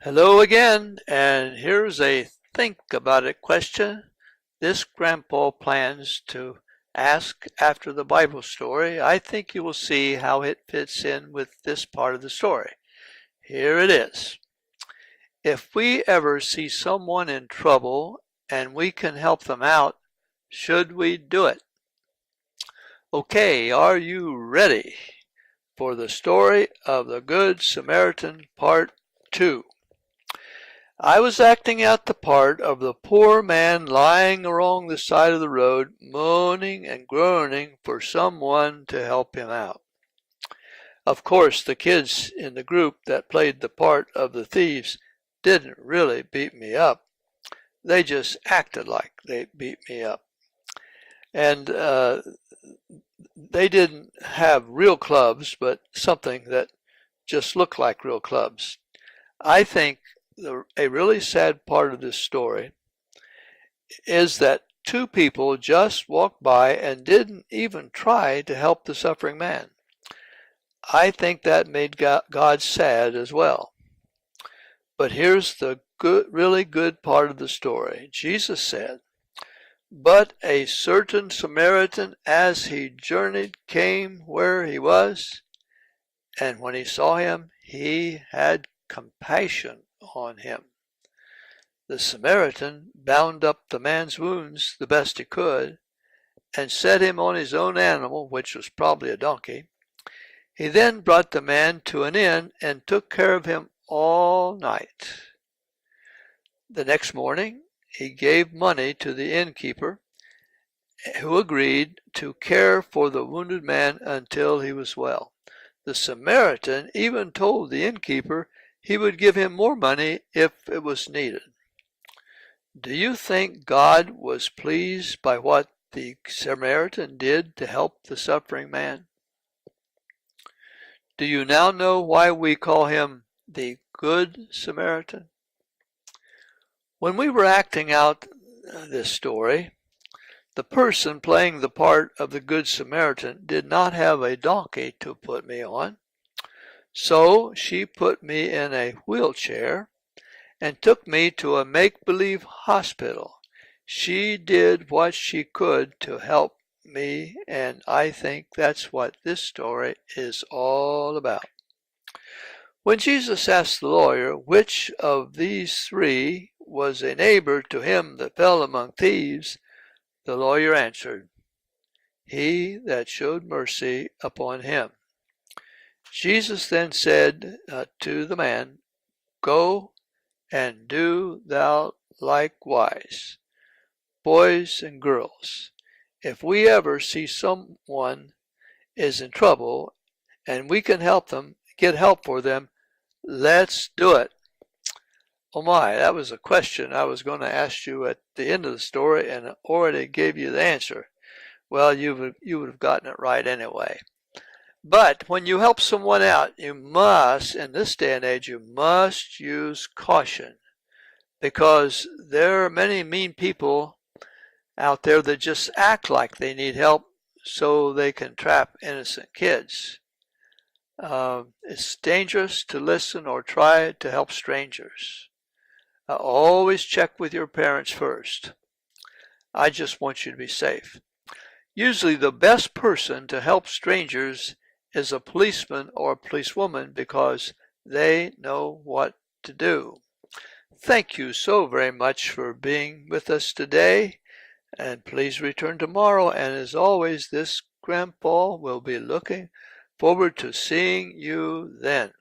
Hello again, and here's a think about it question this grandpa plans to ask after the Bible story. I think you will see how it fits in with this part of the story. Here it is. If we ever see someone in trouble and we can help them out, should we do it? Okay, are you ready for the story of the Good Samaritan Part 2? I was acting out the part of the poor man lying along the side of the road, moaning and groaning for someone to help him out. Of course, the kids in the group that played the part of the thieves didn't really beat me up. They just acted like they beat me up. And they didn't have real clubs, but something that just looked like real clubs. I think a really sad part of this story is that two people just walked by and didn't even try to help the suffering man. I think that made God sad as well. But here's the really good part of the story. Jesus said, "But a certain Samaritan, as he journeyed, came where he was, and when he saw him, he had compassion on him. The Samaritan bound up the man's wounds the best he could, and set him on his own animal, which was probably a donkey. He then brought the man to an inn and took care of him all night. The next morning he gave money to the innkeeper, who agreed to care for the wounded man until he was well. The Samaritan even told the innkeeper he would give him more money if it was needed." Do you think God was pleased by what the Samaritan did to help the suffering man? Do you now know why we call him the Good Samaritan? When we were acting out this story, the person playing the part of the Good Samaritan did not have a donkey to put me on. So she put me in a wheelchair and took me to a make-believe hospital. She did what she could to help me, and I think that's what this story is all about. When Jesus asked the lawyer which of these three was a neighbor to him that fell among thieves, the lawyer answered, "He that showed mercy upon him." Jesus then said to the man, "Go and do thou likewise." Boys and girls, if we ever see someone is in trouble and we can help them, get help for them, let's do it. Oh my, that was a question I was going to ask you at the end of the story and already gave you the answer. Well, you would have gotten it right anyway. But when you help someone out, you must, in this day and age, you must use caution, because there are many mean people out there that just act like they need help so they can trap innocent kids. It's dangerous to listen or try to help strangers. Always check with your parents first. I just want you to be safe. Usually the best person to help strangers is a policeman or a policewoman, because they know what to do. Thank you so very much for being with us today, and please return tomorrow. And as always, this grandpa will be looking forward to seeing you then.